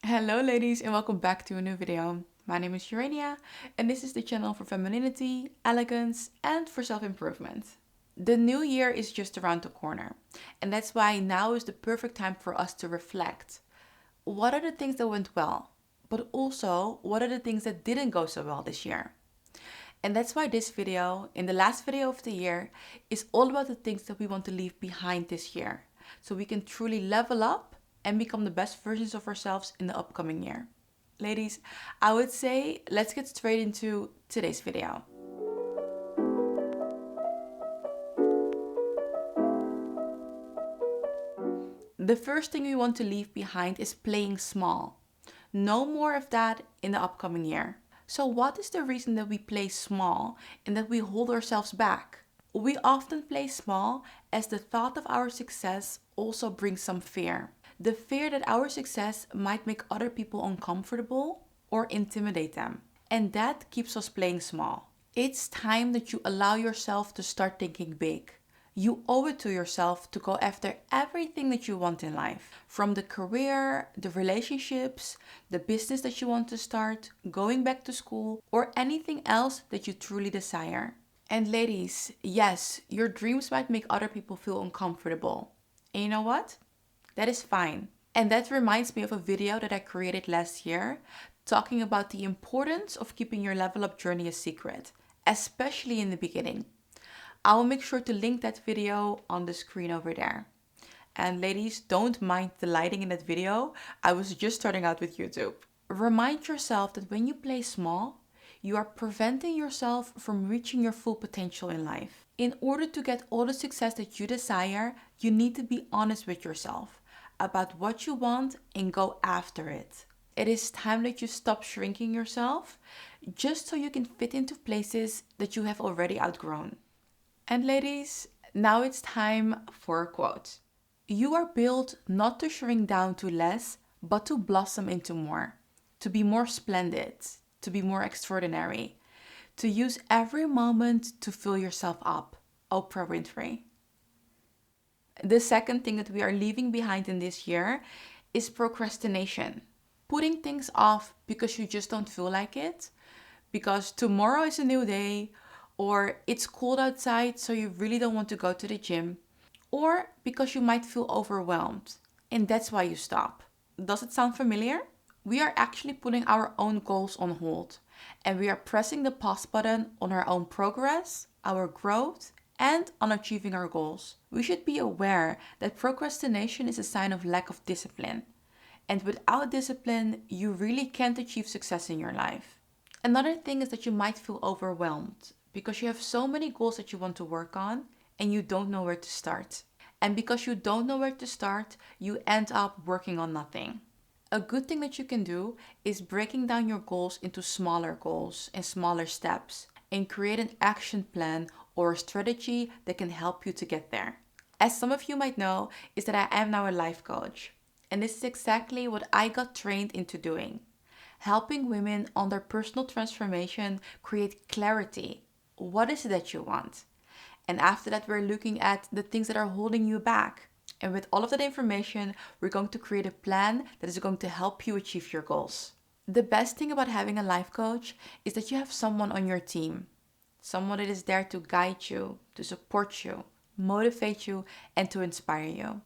Hello ladies and welcome back to a new video. My name is Urania and this is the channel for femininity, elegance and for self-improvement. The new year is just around the corner and that's why now is the perfect time for us to reflect. What are the things that went well? But also, what are the things that didn't go so well this year? And that's why this video, in the last video of the year, is all about the things that we want to leave behind this year. So we can truly level up and become the best versions of ourselves in the upcoming year. Ladies, I would say let's get straight into today's video. The first thing we want to leave behind is playing small. No more of that in the upcoming year. So what is the reason that we play small and that we hold ourselves back? We often play small as the thought of our success also brings some fear. The fear that our success might make other people uncomfortable or intimidate them. And that keeps us playing small. It's time that you allow yourself to start thinking big. You owe it to yourself to go after everything that you want in life. From the career, the relationships, the business that you want to start, going back to school, or anything else that you truly desire. And ladies, yes, your dreams might make other people feel uncomfortable. And you know what? That is fine. And that reminds me of a video that I created last year talking about the importance of keeping your level up journey a secret, especially in the beginning. I will make sure to link that video on the screen over there. And ladies, don't mind the lighting in that video. I was just starting out with YouTube. Remind yourself that when you play small, you are preventing yourself from reaching your full potential in life. In order to get all the success that you desire, you need to be honest with yourself about what you want and go after it. It is time that you stop shrinking yourself just so you can fit into places that you have already outgrown. And ladies, now it's time for a quote. You are built not to shrink down to less, but to blossom into more. To be more splendid, to be more extraordinary. To use every moment to fill yourself up. Oprah Winfrey. The second thing that we are leaving behind in this year is procrastination. Putting things off because you just don't feel like it, because tomorrow is a new day, or it's cold outside so you really don't want to go to the gym, or because you might feel overwhelmed and that's why you stop. Does it sound familiar? We are actually putting our own goals on hold and we are pressing the pause button on our own progress, our growth, and on achieving our goals. We should be aware that procrastination is a sign of lack of discipline. And without discipline, you really can't achieve success in your life. Another thing is that you might feel overwhelmed because you have so many goals that you want to work on and you don't know where to start. And because you don't know where to start, you end up working on nothing. A good thing that you can do is breaking down your goals into smaller goals and smaller steps and create an action plan or a strategy that can help you to get there. As some of you might know, is that I am now a life coach. And this is exactly what I got trained into doing. Helping women on their personal transformation create clarity. What is it that you want? And after that, we're looking at the things that are holding you back. And with all of that information, we're going to create a plan that is going to help you achieve your goals. The best thing about having a life coach is that you have someone on your team. Someone that is there to guide you, to support you, motivate you, and to inspire you.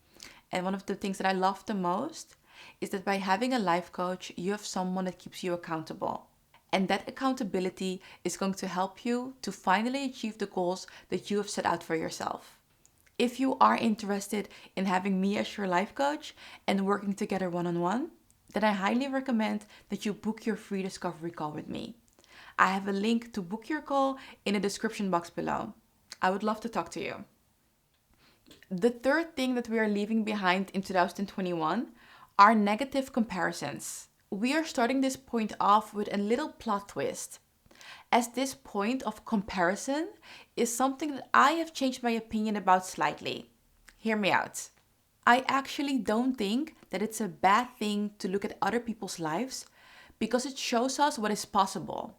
And one of the things that I love the most is that by having a life coach, you have someone that keeps you accountable. And that accountability is going to help you to finally achieve the goals that you have set out for yourself. If you are interested in having me as your life coach and working together one-on-one, then I highly recommend that you book your free discovery call with me. I have a link to book your call in the description box below. I would love to talk to you. The third thing that we are leaving behind in 2021 are negative comparisons. We are starting this point off with a little plot twist, as this point of comparison is something that I have changed my opinion about slightly. Hear me out. I actually don't think that it's a bad thing to look at other people's lives because it shows us what is possible.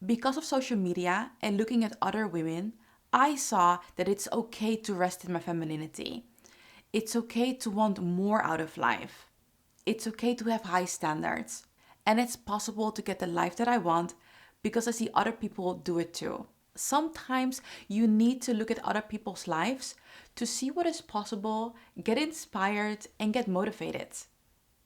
Because of social media and looking at other women, I saw that it's okay to rest in my femininity. It's okay to want more out of life. It's okay to have high standards. And it's possible to get the life that I want because I see other people do it too. Sometimes you need to look at other people's lives to see what is possible, get inspired, and get motivated.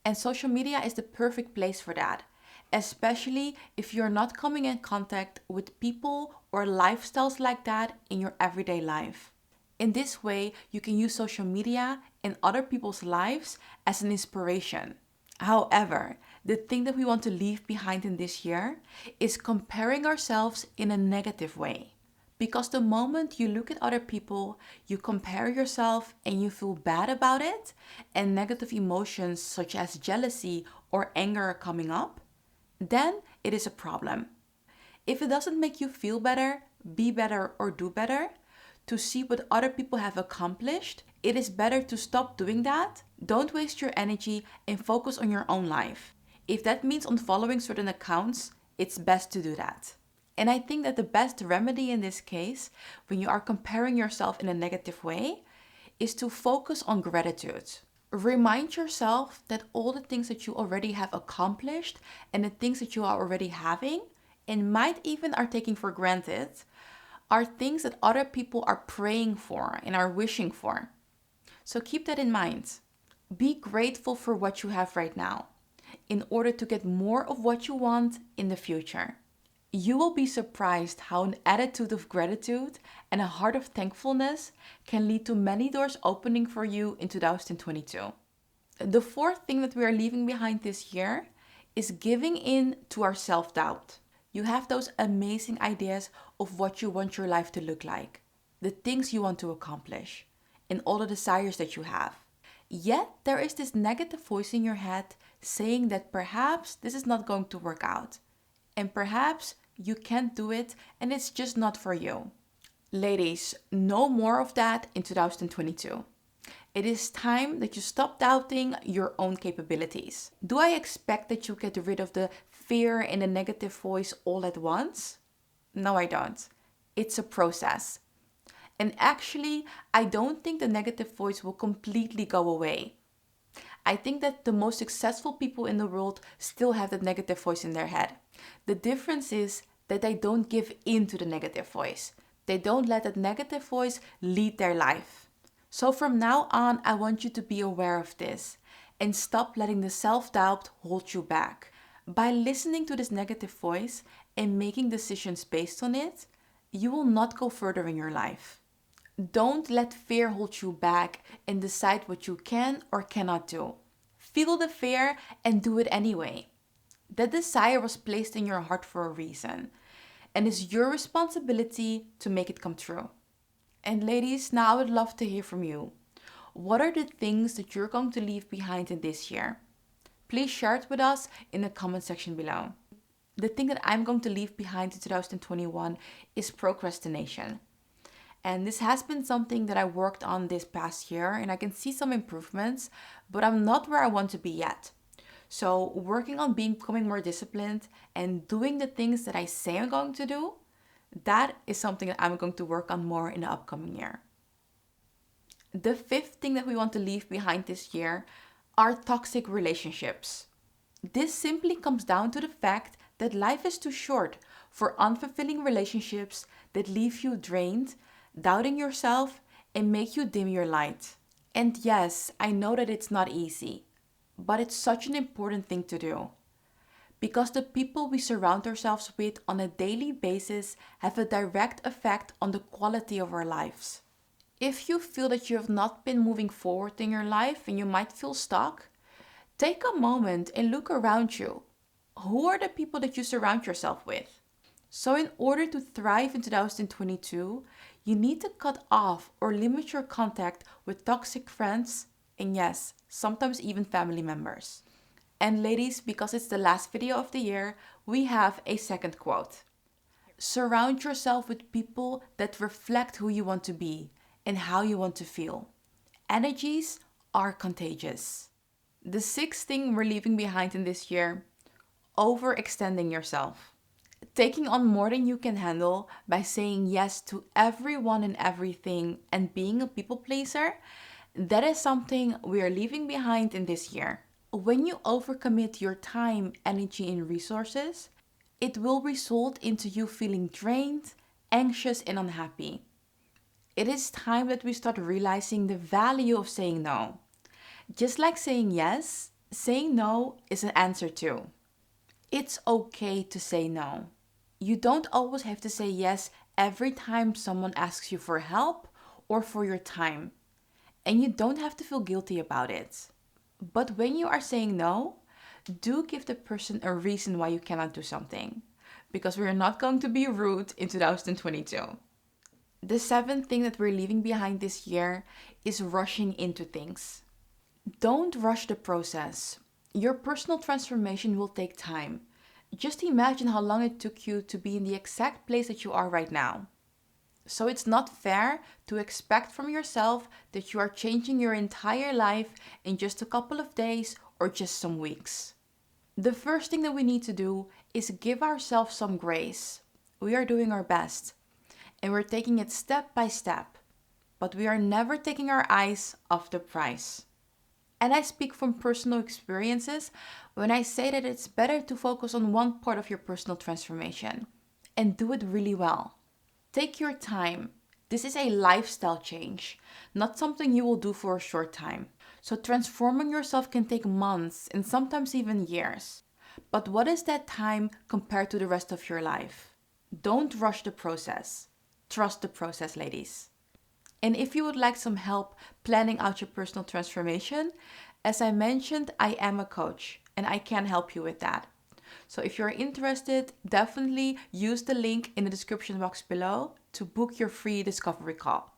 And social media is the perfect place for that, especially if you're not coming in contact with people or lifestyles like that in your everyday life. In this way, you can use social media and other people's lives as an inspiration. However, the thing that we want to leave behind in this year is comparing ourselves in a negative way. Because the moment you look at other people, you compare yourself and you feel bad about it, and negative emotions such as jealousy or anger are coming up, then it is a problem. If it doesn't make you feel better, be better, or do better, to see what other people have accomplished, it is better to stop doing that. Don't waste your energy and focus on your own life. If that means unfollowing certain accounts, it's best to do that. And I think that the best remedy in this case, when you are comparing yourself in a negative way, is to focus on gratitude. Remind yourself that all the things that you already have accomplished and the things that you are already having and might even are taking for granted are things that other people are praying for and are wishing for. So keep that in mind. Be grateful for what you have right now in order to get more of what you want in the future. You will be surprised how an attitude of gratitude and a heart of thankfulness can lead to many doors opening for you in 2022. The fourth thing that we are leaving behind this year is giving in to our self-doubt. You have those amazing ideas of what you want your life to look like, the things you want to accomplish, and all the desires that you have. Yet there is this negative voice in your head saying that perhaps this is not going to work out, and perhaps you can't do it and it's just not for you. Ladies, no more of that in 2022. It is time that you stop doubting your own capabilities. Do I expect that you get rid of the fear and the negative voice all at once? No, I don't. It's a process. And actually, I don't think the negative voice will completely go away. I think that the most successful people in the world still have that negative voice in their head. The difference is that they don't give in to the negative voice. They don't let that negative voice lead their life. So from now on, I want you to be aware of this and stop letting the self-doubt hold you back. By listening to this negative voice and making decisions based on it, you will not go further in your life. Don't let fear hold you back and decide what you can or cannot do. Feel the fear and do it anyway. That desire was placed in your heart for a reason, and it's your responsibility to make it come true. And ladies, now I would love to hear from you. What are the things that you're going to leave behind in this year? Please share it with us in the comment section below. The thing that I'm going to leave behind in 2021 is procrastination. And this has been something that I worked on this past year, and I can see some improvements, but I'm not where I want to be yet. So working on becoming more disciplined and doing the things that I say I'm going to do, that is something that I'm going to work on more in the upcoming year. The fifth thing that we want to leave behind this year are toxic relationships. This simply comes down to the fact that life is too short for unfulfilling relationships that leave you drained, doubting yourself, and make you dim your light. And yes, I know that it's not easy, but it's such an important thing to do. Because the people we surround ourselves with on a daily basis have a direct effect on the quality of our lives. If you feel that you have not been moving forward in your life and you might feel stuck, take a moment and look around you. Who are the people that you surround yourself with? So in order to thrive in 2022, you need to cut off or limit your contact with toxic friends and yes, sometimes even family members. And ladies, because it's the last video of the year, we have a second quote. Surround yourself with people that reflect who you want to be and how you want to feel. Energies are contagious. The sixth thing we're leaving behind in this year, overextending yourself. Taking on more than you can handle by saying yes to everyone and everything and being a people pleaser, that is something we are leaving behind in this year. When you overcommit your time, energy, and resources, it will result into you feeling drained, anxious, and unhappy. It is time that we start realizing the value of saying no. Just like saying yes, saying no is an answer too. It's okay to say no. You don't always have to say yes every time someone asks you for help or for your time. And you don't have to feel guilty about it. But when you are saying no, do give the person a reason why you cannot do something. Because we're not going to be rude in 2022. The seventh thing that we're leaving behind this year is rushing into things. Don't rush the process. Your personal transformation will take time. Just imagine how long it took you to be in the exact place that you are right now. So it's not fair to expect from yourself that you are changing your entire life in just a couple of days or just some weeks. The first thing that we need to do is give ourselves some grace. We are doing our best and we're taking it step by step, but we are never taking our eyes off the prize. And I speak from personal experiences when I say that it's better to focus on one part of your personal transformation and do it really well. Take your time. This is a lifestyle change, not something you will do for a short time. So transforming yourself can take months and sometimes even years. But what is that time compared to the rest of your life? Don't rush the process. Trust the process, ladies. And if you would like some help planning out your personal transformation, as I mentioned, I am a coach and I can help you with that. So if you're interested, definitely use the link in the description box below to book your free discovery call.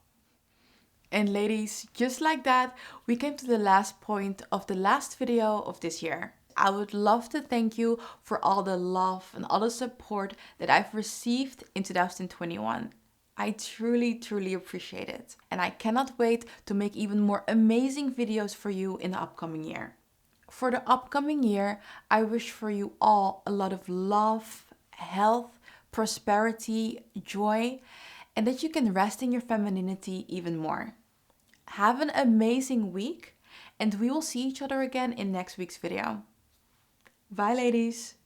And ladies, just like that, we came to the last point of the last video of this year. I would love to thank you for all the love and all the support that I've received in 2021. I truly, truly appreciate it. And I cannot wait to make even more amazing videos for you in the upcoming year. For the upcoming year, I wish for you all a lot of love, health, prosperity, joy, and that you can rest in your femininity even more. Have an amazing week, and we will see each other again in next week's video. Bye, ladies.